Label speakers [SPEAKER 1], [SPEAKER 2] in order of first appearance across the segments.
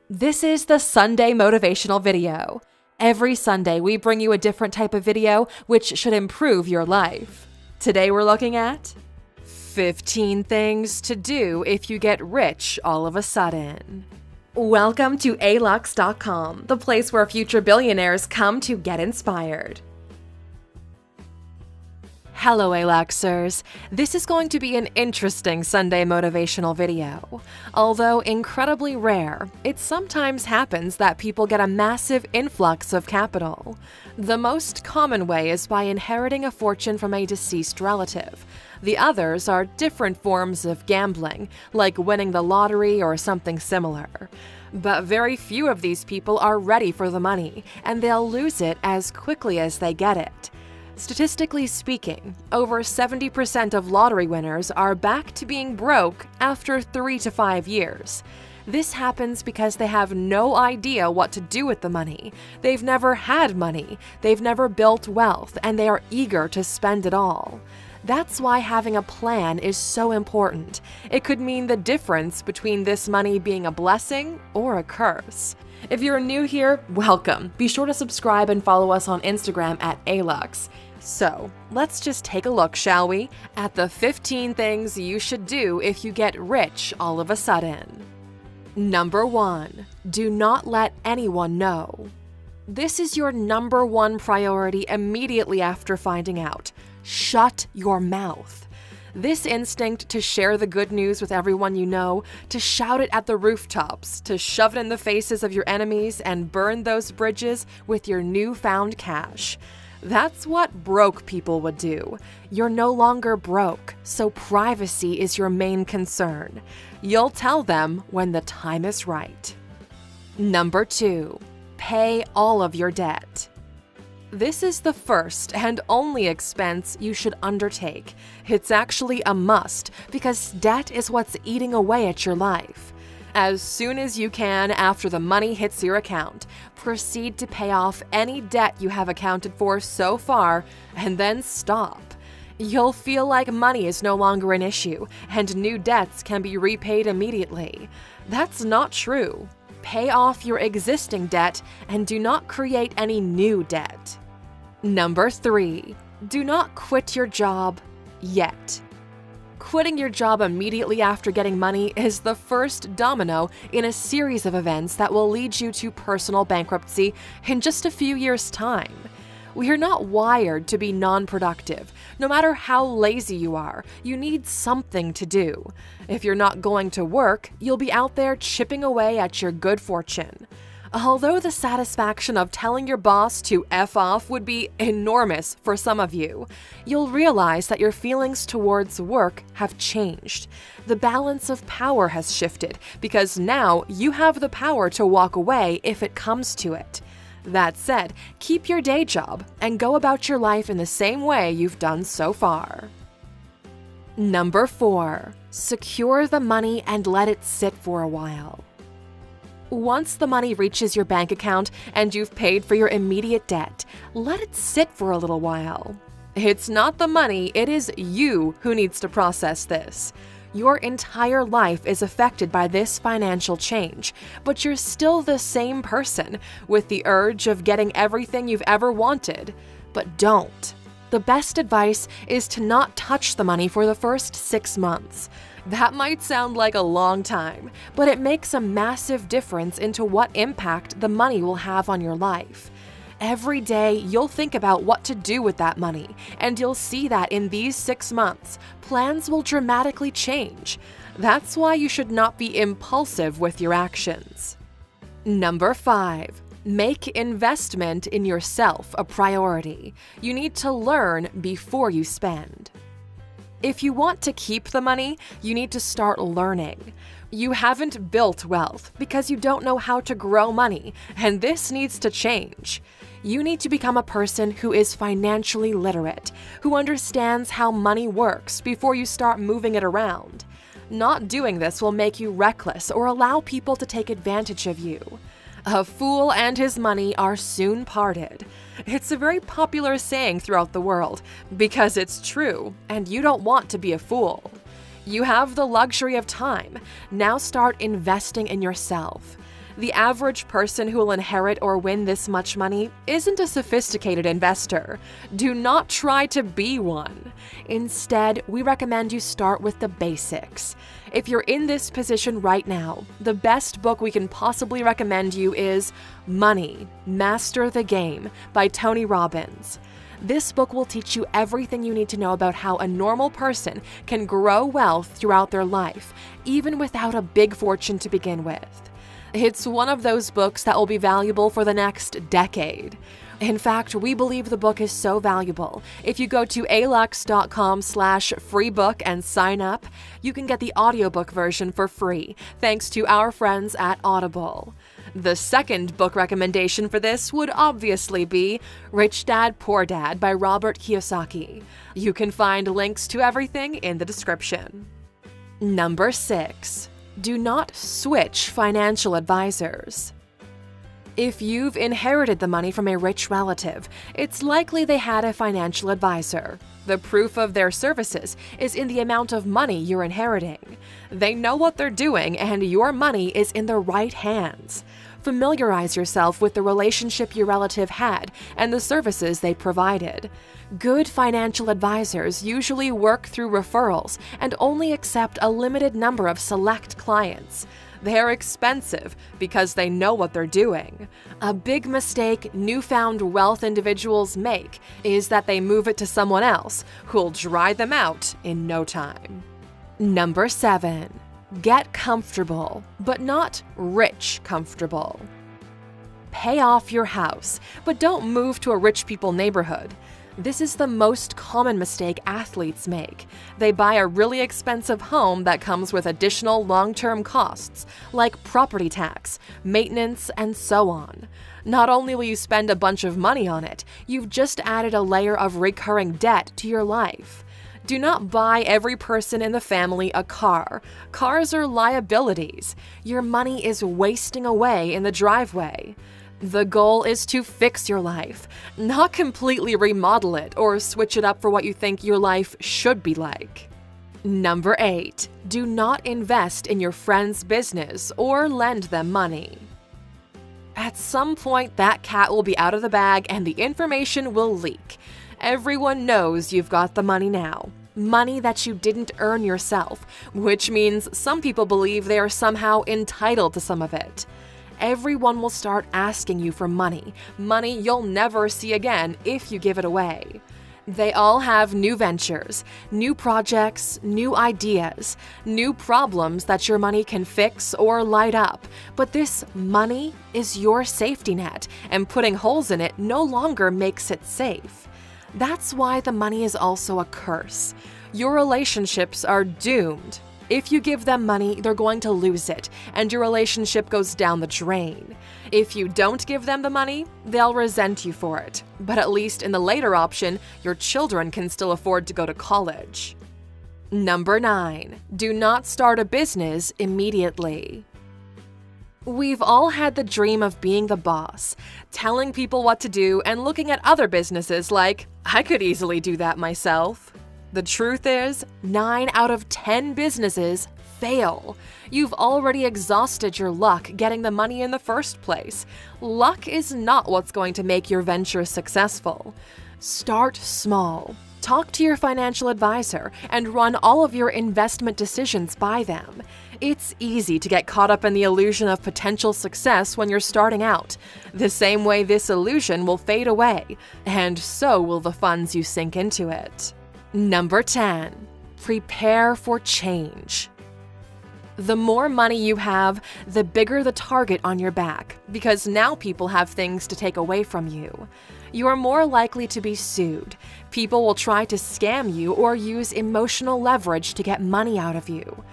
[SPEAKER 1] This is the Sunday motivational video. Every Sunday, we bring you a different type of video which should improve your life. Today, we're looking at 15 things to do if you get rich all of a sudden. Welcome to alux.com, the place where future billionaires come to get inspired. Hello, Aluxers. This is going to be an interesting Sunday motivational video. Although incredibly rare, it sometimes happens that people get a massive influx of capital. The most common way is by inheriting a fortune from a deceased relative. The others are different forms of gambling, like winning the lottery or something similar. But very few of these people are ready for the money, and they'll lose it as quickly as they get it. Statistically speaking, over 70% of lottery winners are back to being broke after 3 to 5 years. This happens because they have no idea what to do with the money. They've never had money, they've never built wealth, and they are eager to spend it all. That's why having a plan is so important. It could mean the difference between this money being a blessing or a curse. If you're new here, welcome. Be sure to subscribe and follow us on Instagram at Alux. So, let's just take a look, shall we, at the 15 things you should do if you get rich all of a sudden. Number 1. Do not let anyone know. This is your number one priority immediately after finding out. Shut your mouth. This instinct to share the good news with everyone you know, to shout it at the rooftops, to shove it in the faces of your enemies and burn those bridges with your newfound cash. That's what broke people would do. You're no longer broke, so privacy is your main concern. You'll tell them when the time is right. Number 2. Pay all of your debt. This is the first and only expense you should undertake. It's actually a must because debt is what's eating away at your life. As soon as you can after the money hits your account, proceed to pay off any debt you have accounted for so far and then stop. You'll feel like money is no longer an issue and new debts can be repaid immediately. That's not true. Pay off your existing debt and do not create any new debt. Number 3. Do not quit your job yet. Quitting your job immediately after getting money is the first domino in a series of events that will lead you to personal bankruptcy in just a few years' time. We are not wired to be non-productive. No matter how lazy you are, you need something to do. If you're not going to work, you'll be out there chipping away at your good fortune. Although the satisfaction of telling your boss to F off would be enormous for some of you, you'll realize that your feelings towards work have changed. The balance of power has shifted because now you have the power to walk away if it comes to it. That said, keep your day job and go about your life in the same way you've done so far. Number 4. Secure the money and let it sit for a while. Once the money reaches your bank account and you've paid for your immediate debt, let it sit for a little while. It's not the money, it is you who needs to process this. Your entire life is affected by this financial change, but you're still the same person with the urge of getting everything you've ever wanted. But don't. The best advice is to not touch the money for the first 6 months. That might sound like a long time, but it makes a massive difference into what impact the money will have on your life. Every day, you'll think about what to do with that money, and you'll see that in these 6 months, plans will dramatically change. That's why you should not be impulsive with your actions. Number 5. Make investment in yourself a priority. You need to learn before you spend. If you want to keep the money, you need to start learning. You haven't built wealth because you don't know how to grow money, and this needs to change. You need to become a person who is financially literate, who understands how money works before you start moving it around. Not doing this will make you reckless or allow people to take advantage of you. A fool and his money are soon parted. It's a very popular saying throughout the world because it's true, and you don't want to be a fool. You have the luxury of time. Now start investing in yourself. The average person who will inherit or win this much money isn't a sophisticated investor. Do not try to be one. Instead, we recommend you start with the basics. If you're in this position right now, the best book we can possibly recommend you is Money, Master the Game by Tony Robbins. This book will teach you everything you need to know about how a normal person can grow wealth throughout their life, even without a big fortune to begin with. It's one of those books that will be valuable for the next decade. In fact, we believe the book is so valuable. If you go to alux.com/freebook and sign up, you can get the audiobook version for free, thanks to our friends at Audible. The second book recommendation for this would obviously be Rich Dad, Poor Dad by Robert Kiyosaki. You can find links to everything in the description. Number 6. Do not switch financial advisors. If you've inherited the money from a rich relative, it's likely they had a financial advisor. The proof of their services is in the amount of money you're inheriting. They know what they're doing, and your money is in the right hands. Familiarize yourself with the relationship your relative had and the services they provided. Good financial advisors usually work through referrals and only accept a limited number of select clients. They're expensive because they know what they're doing. A big mistake newfound wealth individuals make is that they move it to someone else who'll dry them out in no time. Number 7. Get comfortable, but not rich comfortable. Pay off your house, but don't move to a rich people neighborhood. This is the most common mistake athletes make. They buy a really expensive home that comes with additional long-term costs, like property tax, maintenance, and so on. Not only will you spend a bunch of money on it, you've just added a layer of recurring debt to your life. Do not buy every person in the family a car. Cars are liabilities. Your money is wasting away in the driveway. The goal is to fix your life, not completely remodel it or switch it up for what you think your life should be like. Number 8. Do not invest in your friend's business or lend them money. At some point, that cat will be out of the bag and the information will leak. Everyone knows you've got the money now. Money that you didn't earn yourself, which means some people believe they are somehow entitled to some of it. Everyone will start asking you for money you'll never see again if you give it away. They all have new ventures, new projects, new ideas, new problems that your money can fix or light up. But this money is your safety net, and putting holes in it no longer makes it safe. That's why the money is also a curse. Your relationships are doomed. If you give them money, they're going to lose it, and your relationship goes down the drain. If you don't give them the money, they'll resent you for it. But at least in the later option, your children can still afford to go to college. Number 9. Do not start a business immediately. We've all had the dream of being the boss, telling people what to do and looking at other businesses like, I could easily do that myself. The truth is, 9 out of 10 businesses fail. You've already exhausted your luck getting the money in the first place. Luck is not what's going to make your venture successful. Start small. Talk to your financial advisor and run all of your investment decisions by them. It's easy to get caught up in the illusion of potential success when you're starting out. The same way this illusion will fade away, and so will the funds you sink into it. Number 10. Prepare for change. The more money you have, the bigger the target on your back, because now people have things to take away from you. You are more likely to be sued. People will try to scam you or use emotional leverage to get money out of you.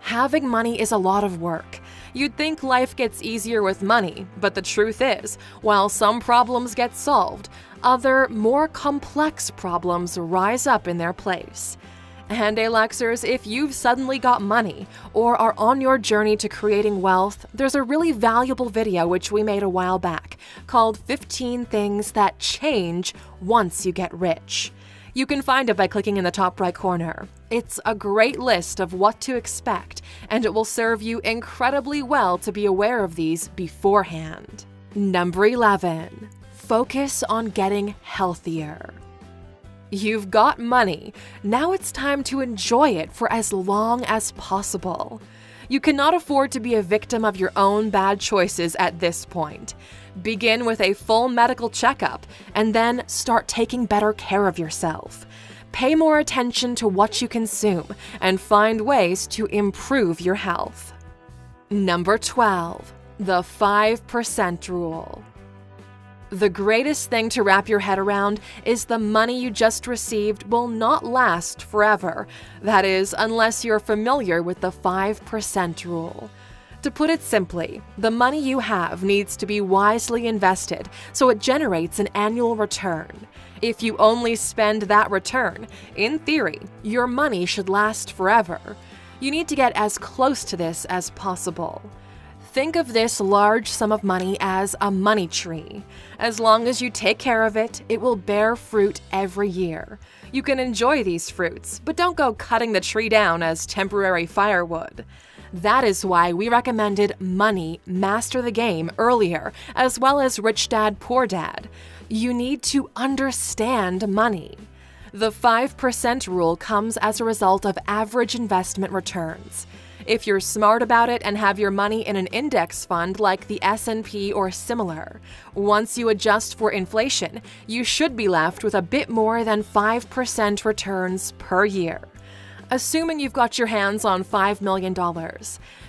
[SPEAKER 1] Having money is a lot of work. You'd think life gets easier with money, but the truth is, while some problems get solved, other, more complex problems rise up in their place. And Aluxers, if you've suddenly got money or are on your journey to creating wealth, there's a really valuable video which we made a while back called 15 Things That Change Once You Get Rich. You can find it by clicking in the top right corner. It's a great list of what to expect, and it will serve you incredibly well to be aware of these beforehand. Number 11. Focus on getting healthier. You've got money. Now it's time to enjoy it for as long as possible. You cannot afford to be a victim of your own bad choices at this point. Begin with a full medical checkup and then start taking better care of yourself. Pay more attention to what you consume and find ways to improve your health. Number 12. The 5% rule. The greatest thing to wrap your head around is the money you just received will not last forever. That is, unless you're familiar with the 5% rule. To put it simply, the money you have needs to be wisely invested so it generates an annual return. If you only spend that return, in theory, your money should last forever. You need to get as close to this as possible. Think of this large sum of money as a money tree. As long as you take care of it, it will bear fruit every year. You can enjoy these fruits, but don't go cutting the tree down as temporary firewood. That is why we recommended Money, Master the Game earlier, as well as Rich Dad, Poor Dad. You need to understand money. The 5% rule comes as a result of average investment returns. If you're smart about it and have your money in an index fund like the S&P or similar, once you adjust for inflation, you should be left with a bit more than 5% returns per year. Assuming you've got your hands on $5 million,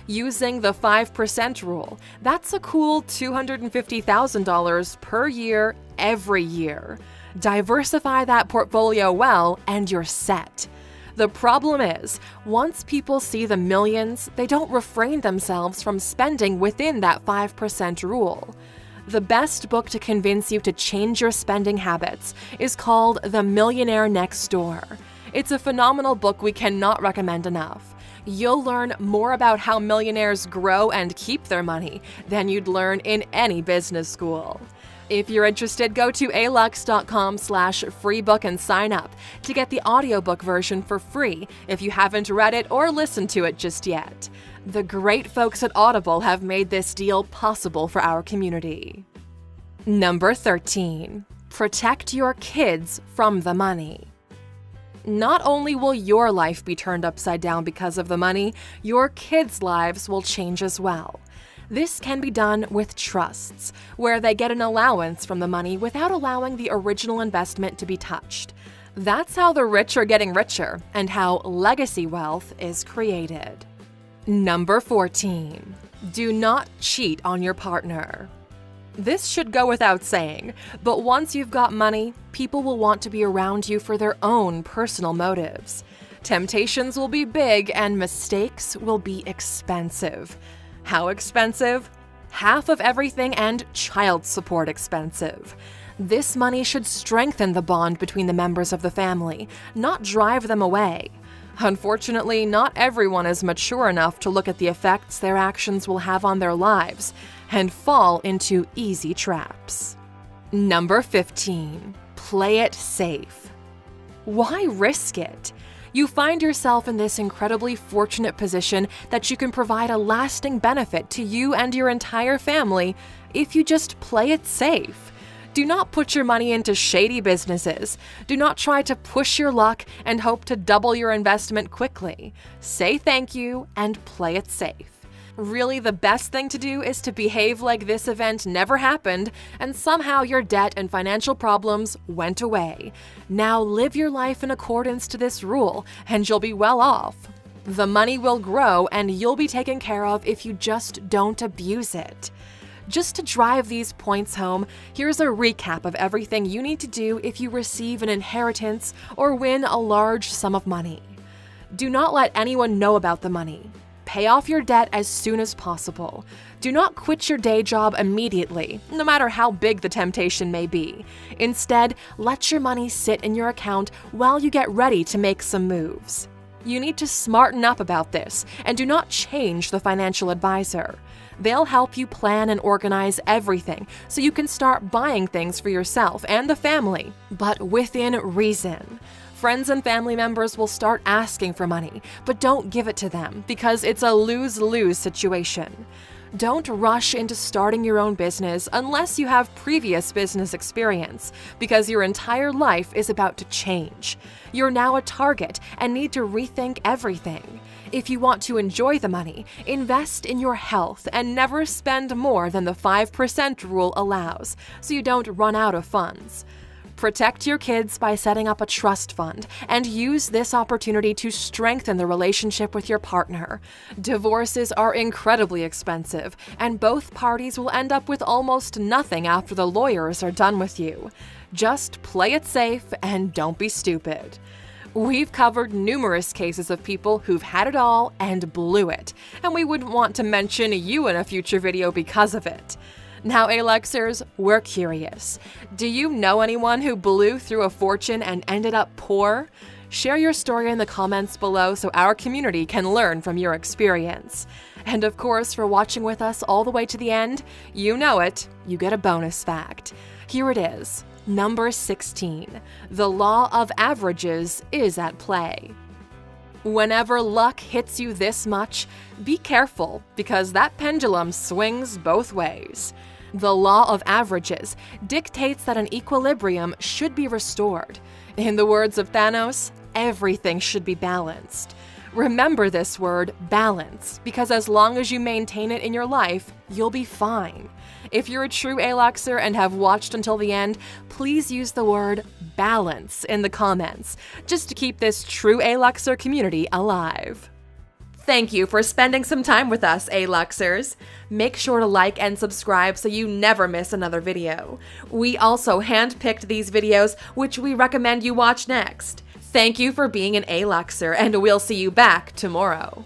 [SPEAKER 1] using the 5% rule, that's a cool $250,000 per year, every year. Diversify that portfolio well, and you're set. The problem is, once people see the millions, they don't refrain themselves from spending within that 5% rule. The best book to convince you to change your spending habits is called The Millionaire Next Door. It's a phenomenal book we cannot recommend enough. You'll learn more about how millionaires grow and keep their money than you'd learn in any business school. If you're interested, go to alux.com/freebook and sign up to get the audiobook version for free if you haven't read it or listened to it just yet. The great folks at Audible have made this deal possible for our community. Number 13. Protect your kids from the money. Not only will your life be turned upside down because of the money, your kids' lives will change as well. This can be done with trusts, where they get an allowance from the money without allowing the original investment to be touched. That's how the rich are getting richer and how legacy wealth is created. Number 14. Do not cheat on your partner. This should go without saying, but once you've got money, people will want to be around you for their own personal motives. Temptations will be big and mistakes will be expensive. How expensive? Half of everything and child support expensive. This money should strengthen the bond between the members of the family, not drive them away. Unfortunately, not everyone is mature enough to look at the effects their actions will have on their lives and fall into easy traps. Number 15. Play it safe. Why risk it? You find yourself in this incredibly fortunate position that you can provide a lasting benefit to you and your entire family if you just play it safe. Do not put your money into shady businesses. Do not try to push your luck and hope to double your investment quickly. Say thank you and play it safe. Really, the best thing to do is to behave like this event never happened and somehow your debt and financial problems went away. Now live your life in accordance to this rule and you'll be well off. The money will grow and you'll be taken care of if you just don't abuse it. Just to drive these points home, here's a recap of everything you need to do if you receive an inheritance or win a large sum of money. Do not let anyone know about the money. Pay off your debt as soon as possible. Do not quit your day job immediately, no matter how big the temptation may be. Instead, let your money sit in your account while you get ready to make some moves. You need to smarten up about this and do not change the financial advisor. They'll help you plan and organize everything so you can start buying things for yourself and the family, but within reason. Friends and family members will start asking for money, but don't give it to them because it's a lose-lose situation. Don't rush into starting your own business unless you have previous business experience, because your entire life is about to change. You're now a target and need to rethink everything. If you want to enjoy the money, invest in your health and never spend more than the 5% rule allows, so you don't run out of funds. Protect your kids by setting up a trust fund and use this opportunity to strengthen the relationship with your partner. Divorces are incredibly expensive, and both parties will end up with almost nothing after the lawyers are done with you. Just play it safe and don't be stupid. We've covered numerous cases of people who've had it all and blew it, and we wouldn't want to mention you in a future video because of it. Now, Alexers, we're curious. Do you know anyone who blew through a fortune and ended up poor? Share your story in the comments below so our community can learn from your experience. And of course, for watching with us all the way to the end, you know it, you get a bonus fact. Here it is. Number 16. The law of averages is at play. Whenever luck hits you this much, be careful because that pendulum swings both ways. The law of averages dictates that an equilibrium should be restored. In the words of Thanos, everything should be balanced. Remember this word, balance, because as long as you maintain it in your life, you'll be fine. If you're a true Alexer and have watched until the end, please use the word balance in the comments, just to keep this true Alexer community alive. Thank you for spending some time with us, Alexers. Make sure to like and subscribe so you never miss another video. We also handpicked these videos, which we recommend you watch next. Thank you for being an Alexer, and we'll see you back tomorrow.